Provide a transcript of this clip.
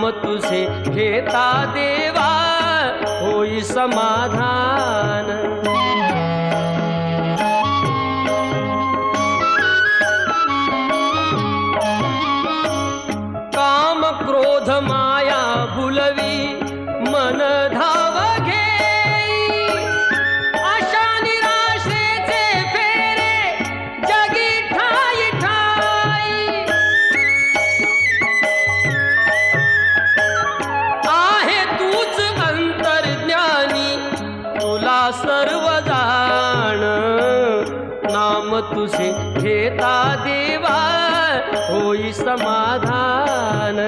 नाम तुझे घेता देवा होई समाधान। काम क्रोध माया भुलवी मन धाव घेई, आशा निराशेचे फेरे जगी ठाई ठाई। आहे तूच अंतर्ज्ञानी तुला सर्व जाण, नाम तुझे घेता देवा होई समाधान।